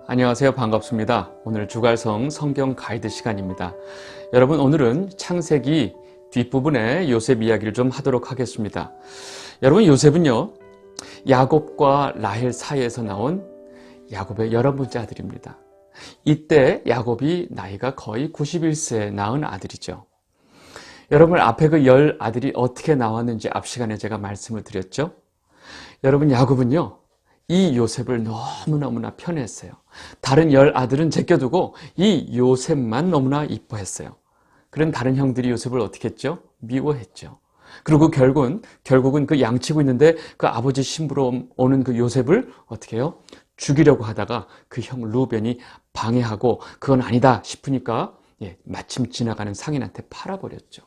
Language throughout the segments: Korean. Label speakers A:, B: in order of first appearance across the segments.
A: 안녕하세요. 반갑습니다. 오늘 주갈성 성경 가이드 시간입니다. 여러분, 오늘은 창세기 뒷부분에 요셉 이야기를 좀 하도록 하겠습니다. 여러분, 요셉은요, 야곱과 라헬 사이에서 나온 야곱의 11번째 아들입니다. 이때 야곱이 나이가 거의 91세에 낳은 아들이죠. 여러분, 앞에 그 10 아들이 어떻게 나왔는지 앞 시간에 제가 말씀을 드렸죠. 여러분, 야곱은요, 이 요셉을 너무너무나 편애했어요. 다른 10 아들은 제껴두고 이 요셉만 너무나 이뻐했어요. 그런 다른 형들이 요셉을 어떻게 했죠? 미워했죠. 그리고 결국은 그 양치고 있는데 그 아버지 신부로 오는 그 요셉을 어떻게 해요? 죽이려고 하다가 그 형 루벤이 방해하고 그건 아니다 싶으니까 마침 지나가는 상인한테 팔아버렸죠.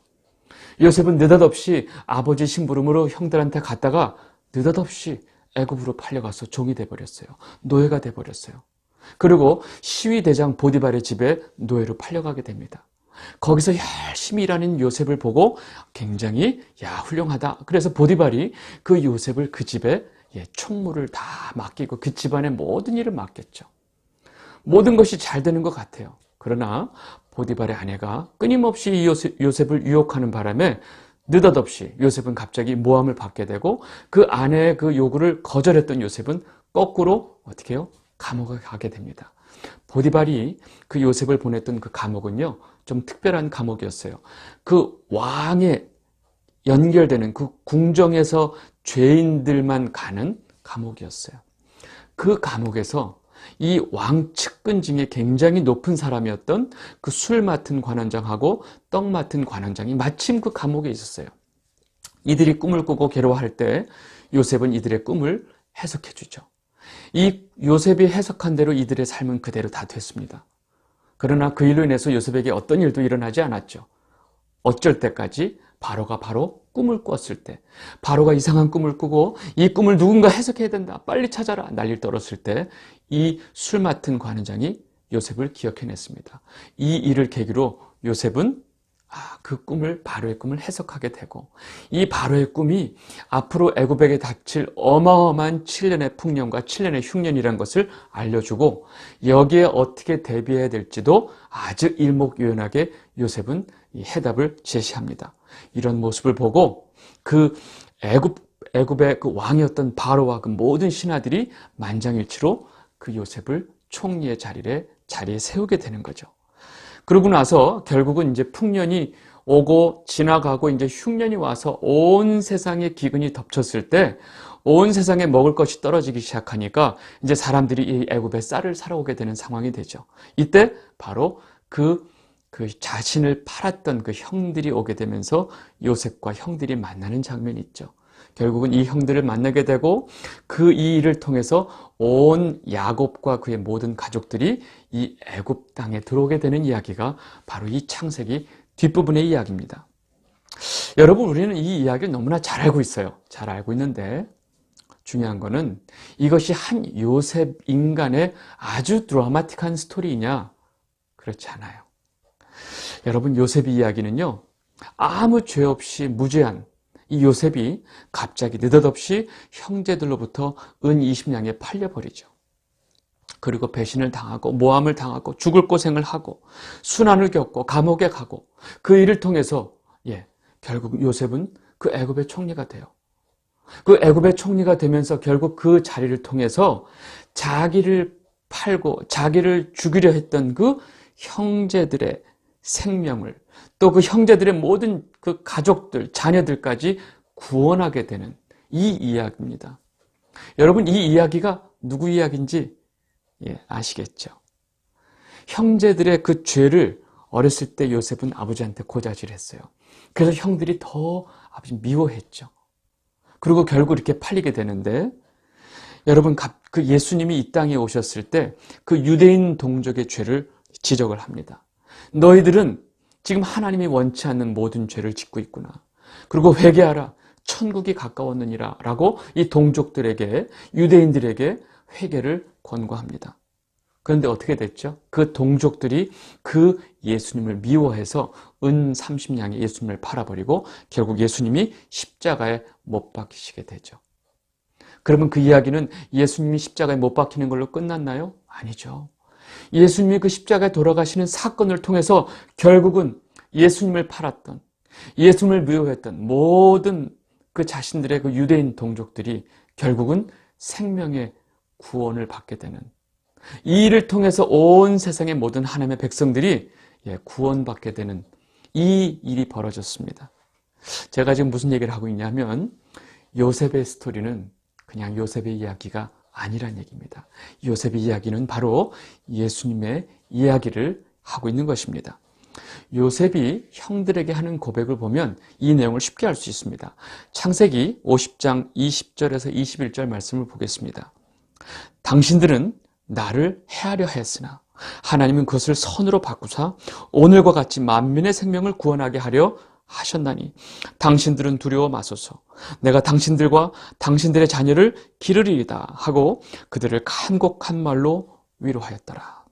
A: 요셉은 느닷없이 아버지 심부름으로 형들한테 갔다가 느닷없이 애굽으로 팔려가서 종이 돼버렸어요. 노예가 돼버렸어요. 그리고 시위대장 보디발의 집에 노예로 팔려가게 됩니다. 거기서 열심히 일하는 요셉을 보고 굉장히 훌륭하다. 그래서 보디발이 그 요셉을 그 집에 총무를 다 맡기고 그 집안의 모든 일을 맡겼죠. 모든 것이 잘 되는 것 같아요. 그러나 보디발의 아내가 끊임없이 이 요셉을 유혹하는 바람에 느닷없이 요셉은 갑자기 모함을 받게 되고 그 아내의 그 요구를 거절했던 요셉은 거꾸로 어떻게 해요? 감옥에 가게 됩니다. 보디발이 그 요셉을 보냈던 그 감옥은요, 좀 특별한 감옥이었어요. 그 왕에 연결되는 그 궁정에서 죄인들만 가는 감옥이었어요. 그 감옥에서 이 왕 측근 중에 굉장히 높은 사람이었던 그 술 맡은 관원장하고 떡 맡은 관원장이 마침 그 감옥에 있었어요. 이들이 꿈을 꾸고 괴로워할 때 요셉은 이들의 꿈을 해석해 주죠. 이 요셉이 해석한 대로 이들의 삶은 그대로 다 됐습니다. 그러나 그 일로 인해서 요셉에게 어떤 일도 일어나지 않았죠. 어쩔 때까지 바로가 바로 꿈을 꿨을 때, 바로가 이상한 꿈을 꾸고 이 꿈을 누군가 해석해야 된다, 빨리 찾아라 난리를 떨었을 때 이 술 맡은 관원장이 요셉을 기억해냈습니다. 이 일을 계기로 요셉은 그 꿈을, 바로의 꿈을 해석하게 되고 이 바로의 꿈이 앞으로 애굽에게 닥칠 어마어마한 7년의 풍년과 7년의 흉년이라는 것을 알려주고 여기에 어떻게 대비해야 될지도 아주 일목요연하게 요셉은 이 해답을 제시합니다. 이런 모습을 보고 그 애굽의 그 왕이었던 바로와 그 모든 신하들이 만장일치로 그 요셉을 총리의 자리에 세우게 되는 거죠. 그러고 나서 결국은 이제 풍년이 오고 지나가고 이제 흉년이 와서 온 세상에 기근이 덮쳤을 때 온 세상에 먹을 것이 떨어지기 시작하니까 이제 사람들이 이 애굽에 쌀을 사러 오게 되는 상황이 되죠. 이때 바로 그 자신을 팔았던 그 형들이 오게 되면서 요셉과 형들이 만나는 장면이 있죠. 결국은 이 형들을 만나게 되고 그 이 일을 통해서 온 야곱과 그의 모든 가족들이 이 애굽 땅에 들어오게 되는 이야기가 바로 이 창세기 뒷부분의 이야기입니다. 여러분, 우리는 이 이야기를 너무나 잘 알고 있어요. 잘 알고 있는데 중요한 거는 이것이 한 요셉 인간의 아주 드라마틱한 스토리이냐? 그렇지 않아요. 여러분, 요셉 이야기는요, 아무 죄 없이 무죄한 이 요셉이 갑자기 느닷없이 형제들로부터 은 20냥에 팔려버리죠. 그리고 배신을 당하고 모함을 당하고 죽을 고생을 하고 순환을 겪고 감옥에 가고 그 일을 통해서 결국 요셉은 그 애굽의 총리가 돼요. 그 애굽의 총리가 되면서 결국 그 자리를 통해서 자기를 팔고 자기를 죽이려 했던 그 형제들의 생명을 또 그 형제들의 모든 그 가족들, 자녀들까지 구원하게 되는 이 이야기입니다. 여러분, 이 이야기가 누구 이야기인지 아시겠죠? 형제들의 그 죄를 어렸을 때 요셉은 아버지한테 고자질했어요. 그래서 형들이 더 아버지 미워했죠. 그리고 결국 이렇게 팔리게 되는데 여러분, 그 예수님이 이 땅에 오셨을 때 그 유대인 동족의 죄를 지적을 합니다. 너희들은 지금 하나님이 원치 않는 모든 죄를 짓고 있구나. 그리고 회개하라. 천국이 가까웠느니라 라고 이 동족들에게, 유대인들에게 회개를 권고합니다. 그런데 어떻게 됐죠? 그 동족들이 그 예수님을 미워해서 은 30냥에 예수님을 팔아버리고 결국 예수님이 십자가에 못 박히시게 되죠. 그러면 그 이야기는 예수님이 십자가에 못 박히는 걸로 끝났나요? 아니죠. 예수님이 그 십자가에 돌아가시는 사건을 통해서 결국은 예수님을 팔았던, 예수님을 미워했던 모든 그 자신들의 그 유대인 동족들이 결국은 생명의 구원을 받게 되는, 이 일을 통해서 온 세상의 모든 하나님의 백성들이 구원받게 되는 이 일이 벌어졌습니다. 제가 지금 무슨 얘기를 하고 있냐면 요셉의 스토리는 그냥 요셉의 이야기가 아니란 얘기입니다. 요셉의 이야기는 바로 예수님의 이야기를 하고 있는 것입니다. 요셉이 형들에게 하는 고백을 보면 이 내용을 쉽게 알 수 있습니다. 창세기 50장 20절에서 21절 말씀을 보겠습니다. 당신들은 나를 해하려 하였으나 하나님은 그것을 선으로 바꾸사 오늘과 같이 만민의 생명을 구원하게 하려 하셨나니 당신들은 두려워 마소서. 내가 당신들과 당신들의 자녀를 기르리이다 하고 그들을 간곡한 말로 위로하였더라.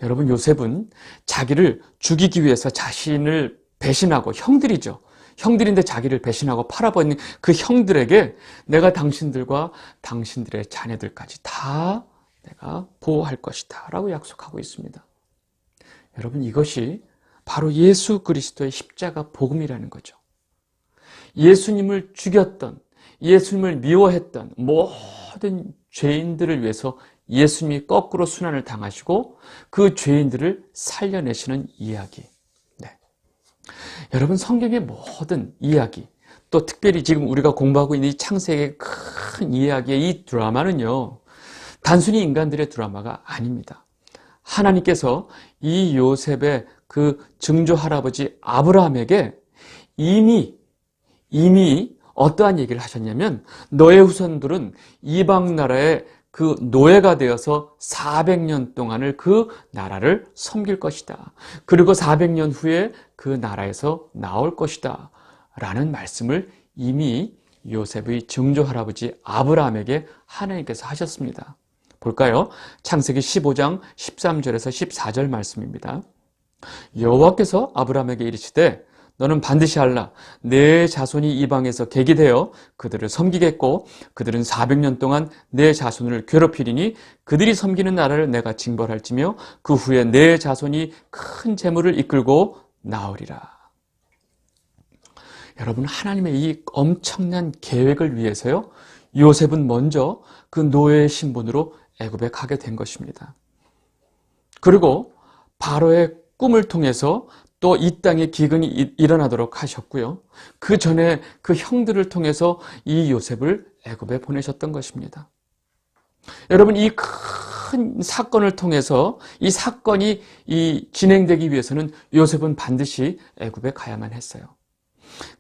A: 여러분, 요셉은 자기를 죽이기 위해서 자신을 배신하고, 형들이죠. 형들인데 자기를 배신하고 팔아버린 그 형들에게 내가 당신들과 당신들의 자녀들까지 다 내가 보호할 것이다 라고 약속하고 있습니다. 여러분, 이것이 바로 예수 그리스도의 십자가 복음이라는 거죠. 예수님을 죽였던, 예수님을 미워했던 모든 죄인들을 위해서 예수님이 거꾸로 순환을 당하시고 그 죄인들을 살려내시는 이야기. 네. 여러분, 성경의 모든 이야기, 또 특별히 지금 우리가 공부하고 있는 이 창세기의 큰 이야기의 이 드라마는요, 단순히 인간들의 드라마가 아닙니다. 하나님께서 이 요셉의 그 증조 할아버지 아브라함에게 이미 어떠한 얘기를 하셨냐면, 너의 후손들은 이방 나라의 그 노예가 되어서 400년 동안을 그 나라를 섬길 것이다. 그리고 400년 후에 그 나라에서 나올 것이다 라는 말씀을 이미 요셉의 증조 할아버지 아브라함에게 하나님께서 하셨습니다. 볼까요? 창세기 15장 13절에서 14절 말씀입니다. 여호와께서 아브라함에게 이르시되 너는 반드시 알라. 내 자손이 이방에서 객이 되어 그들을 섬기겠고 그들은 400년 동안 내 자손을 괴롭히리니 그들이 섬기는 나라를 내가 징벌할지며 그 후에 내 자손이 큰 재물을 이끌고 나오리라. 여러분, 하나님의 이 엄청난 계획을 위해서요, 요셉은 먼저 그 노예의 신분으로 애굽에 가게 된 것입니다. 그리고 바로의 꿈을 통해서 또 이 땅에 기근이 일어나도록 하셨고요. 그 전에 그 형들을 통해서 이 요셉을 애굽에 보내셨던 것입니다. 여러분, 이 큰 사건을 통해서 이 사건이 진행되기 위해서는 요셉은 반드시 애굽에 가야만 했어요.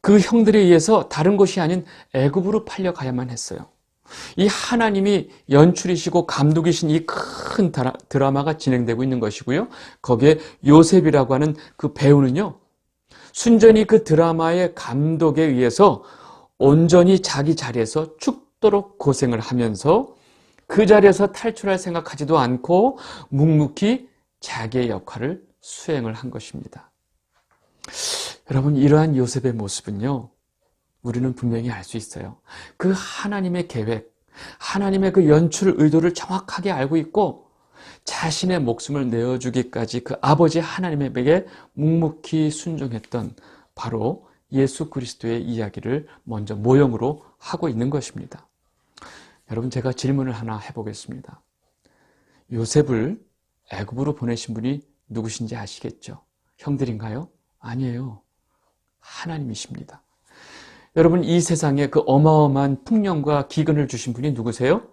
A: 그 형들에 의해서 다른 곳이 아닌 애굽으로 팔려가야만 했어요. 이 하나님이 연출이시고 감독이신 이 큰 드라마가 진행되고 있는 것이고요. 거기에 요셉이라고 하는 그 배우는요, 순전히 그 드라마의 감독에 의해서 온전히 자기 자리에서 죽도록 고생을 하면서 그 자리에서 탈출할 생각하지도 않고 묵묵히 자기의 역할을 수행을 한 것입니다. 여러분, 이러한 요셉의 모습은요, 우리는 분명히 알 수 있어요. 그 하나님의 계획, 하나님의 그 연출 의도를 정확하게 알고 있고 자신의 목숨을 내어주기까지 그 아버지 하나님에게 묵묵히 순종했던 바로 예수 그리스도의 이야기를 먼저 모형으로 하고 있는 것입니다. 여러분, 제가 질문을 하나 해보겠습니다. 요셉을 애굽으로 보내신 분이 누구신지 아시겠죠? 형들인가요? 아니에요. 하나님이십니다. 여러분, 이 세상에 그 어마어마한 풍년과 기근을 주신 분이 누구세요?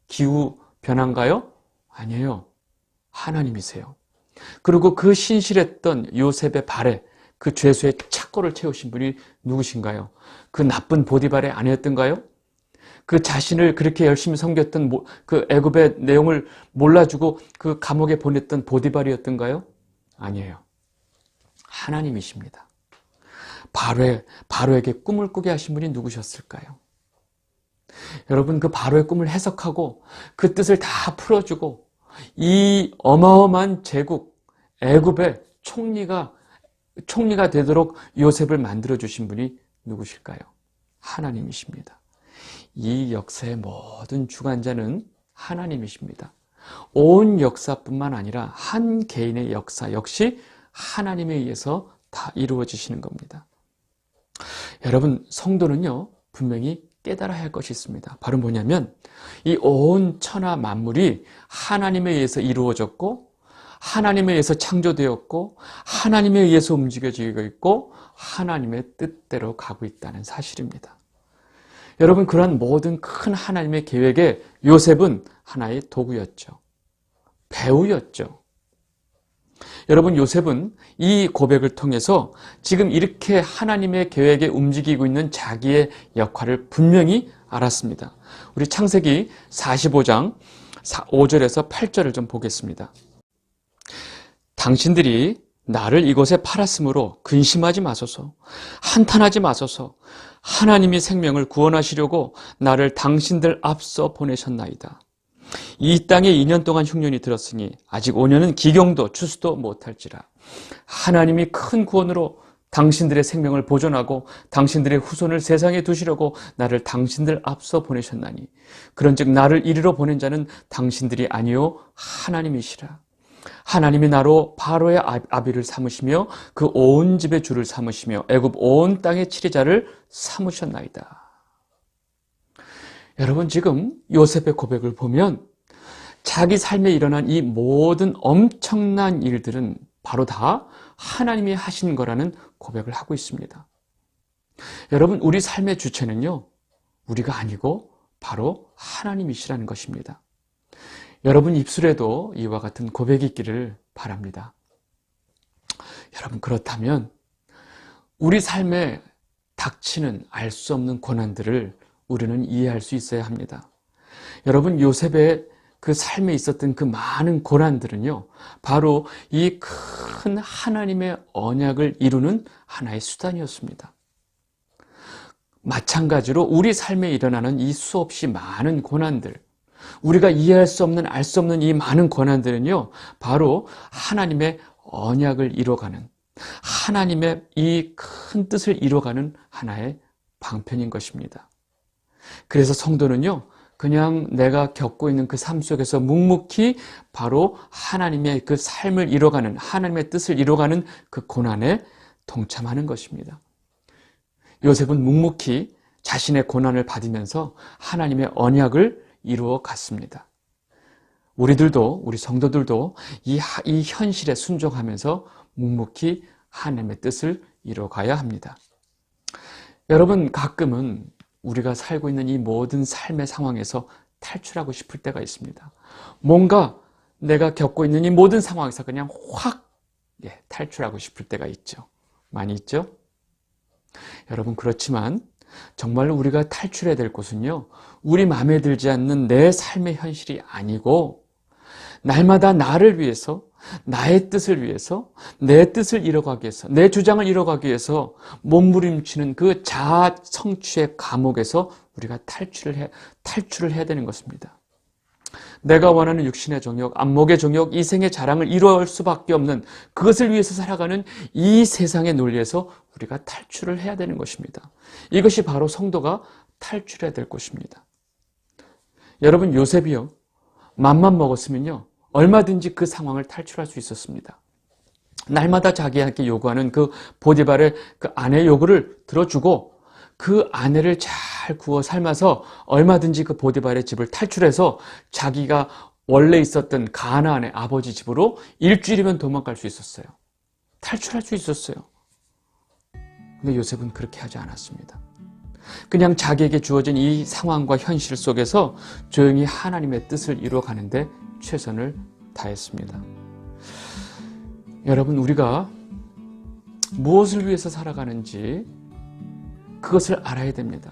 A: 기후 변화인가요? 아니에요. 하나님이세요. 그리고 그 신실했던 요셉의 발에 그 죄수의 착고를 채우신 분이 누구신가요? 그 나쁜 보디발의 아내였던가요? 그 자신을 그렇게 열심히 섬겼던 그 애굽의 내용을 몰라주고 그 감옥에 보냈던 보디발이었던가요? 아니에요. 하나님이십니다. 바로에게 꿈을 꾸게 하신 분이 누구셨을까요? 여러분, 그 바로의 꿈을 해석하고 그 뜻을 다 풀어주고 이 어마어마한 제국 애굽의 총리가 되도록 요셉을 만들어주신 분이 누구실까요? 하나님이십니다. 이 역사의 모든 주관자는 하나님이십니다. 온 역사뿐만 아니라 한 개인의 역사 역시 하나님에 의해서 다 이루어지시는 겁니다. 여러분, 성도는요, 분명히 깨달아야 할 것이 있습니다. 바로 뭐냐면 이 온 천하 만물이 하나님에 의해서 이루어졌고 하나님에 의해서 창조되었고 하나님에 의해서 움직여지고 있고 하나님의 뜻대로 가고 있다는 사실입니다. 여러분, 그러한 모든 큰 하나님의 계획에 요셉은 하나의 도구였죠. 배우였죠. 여러분, 요셉은 이 고백을 통해서 지금 이렇게 하나님의 계획에 움직이고 있는 자기의 역할을 분명히 알았습니다. 우리 창세기 45장 5절에서 8절을 좀 보겠습니다. 당신들이 나를 이곳에 팔았으므로 근심하지 마소서, 한탄하지 마소서. 하나님이 생명을 구원하시려고 나를 당신들 앞서 보내셨나이다. 이 땅에 2년 동안 흉년이 들었으니 아직 5년은 기경도 추수도 못할지라. 하나님이 큰 구원으로 당신들의 생명을 보존하고 당신들의 후손을 세상에 두시려고 나를 당신들 앞서 보내셨나니 그런즉 나를 이리로 보낸 자는 당신들이 아니요 하나님이시라. 하나님이 나로 바로의 아비를 삼으시며 그 온 집의 주를 삼으시며 애굽 온 땅의 치리자를 삼으셨나이다. 여러분, 지금 요셉의 고백을 보면 자기 삶에 일어난 이 모든 엄청난 일들은 바로 다 하나님이 하신 거라는 고백을 하고 있습니다. 여러분, 우리 삶의 주체는요, 우리가 아니고 바로 하나님이시라는 것입니다. 여러분 입술에도 이와 같은 고백이 있기를 바랍니다. 여러분, 그렇다면 우리 삶에 닥치는 알 수 없는 고난들을 우리는 이해할 수 있어야 합니다. 여러분, 요셉의 그 삶에 있었던 그 많은 고난들은요, 바로 이 큰 하나님의 언약을 이루는 하나의 수단이었습니다. 마찬가지로 우리 삶에 일어나는 이 수없이 많은 고난들, 우리가 이해할 수 없는, 알 수 없는 이 많은 고난들은요, 바로 하나님의 언약을 이뤄가는, 하나님의 이 큰 뜻을 이뤄가는 하나의 방편인 것입니다. 그래서 성도는요, 그냥 내가 겪고 있는 그 삶 속에서 묵묵히 바로 하나님의 그 삶을 이뤄가는, 하나님의 뜻을 이뤄가는 그 고난에 동참하는 것입니다. 요셉은 묵묵히 자신의 고난을 받으면서 하나님의 언약을 이루어 갔습니다. 우리들도, 우리 성도들도 이 현실에 순종하면서 묵묵히 하나님의 뜻을 이뤄가야 합니다. 여러분, 가끔은 우리가 살고 있는 이 모든 삶의 상황에서 탈출하고 싶을 때가 있습니다. 뭔가 내가 겪고 있는 이 모든 상황에서 그냥 확 탈출하고 싶을 때가 있죠. 많이 있죠? 여러분, 그렇지만 정말로 우리가 탈출해야 될 곳은요, 우리 마음에 들지 않는 내 삶의 현실이 아니고 날마다 나를 위해서, 나의 뜻을 위해서, 내 뜻을 이뤄가기 위해서, 내 주장을 이뤄가기 위해서 몸부림치는 그 자아 성취의 감옥에서 우리가 탈출을 해야 되는 것입니다. 내가 원하는 육신의 정욕, 안목의 정욕, 이생의 자랑을 이루어갈 수밖에 없는, 그것을 위해서 살아가는 이 세상의 논리에서 우리가 탈출을 해야 되는 것입니다. 이것이 바로 성도가 탈출해야 될 것입니다. 여러분, 요셉이요, 맘만 먹었으면요, 얼마든지 그 상황을 탈출할 수 있었습니다. 날마다 자기에게 요구하는 그 보디발의 그 아내의 요구를 들어주고 그 아내를 잘 구워 삶아서 얼마든지 그 보디발의 집을 탈출해서 자기가 원래 있었던 가나안의 아버지 집으로 일주일이면 도망갈 수 있었어요. 탈출할 수 있었어요. 근데 요셉은 그렇게 하지 않았습니다. 그냥 자기에게 주어진 이 상황과 현실 속에서 조용히 하나님의 뜻을 이루어가는데 최선을 다했습니다. 여러분, 우리가 무엇을 위해서 살아가는지 그것을 알아야 됩니다.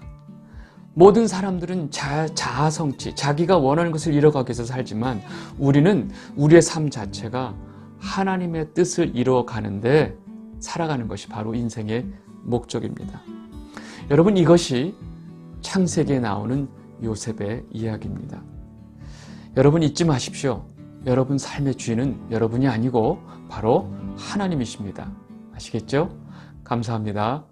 A: 모든 사람들은 자아 성취, 자기가 원하는 것을 이뤄가기 위해서 살지만 우리는 우리의 삶 자체가 하나님의 뜻을 이루어가는데 살아가는 것이 바로 인생의 목적입니다. 여러분, 이것이 창세기에 나오는 요셉의 이야기입니다. 여러분, 잊지 마십시오. 여러분 삶의 주인은 여러분이 아니고 바로 하나님이십니다. 아시겠죠? 감사합니다.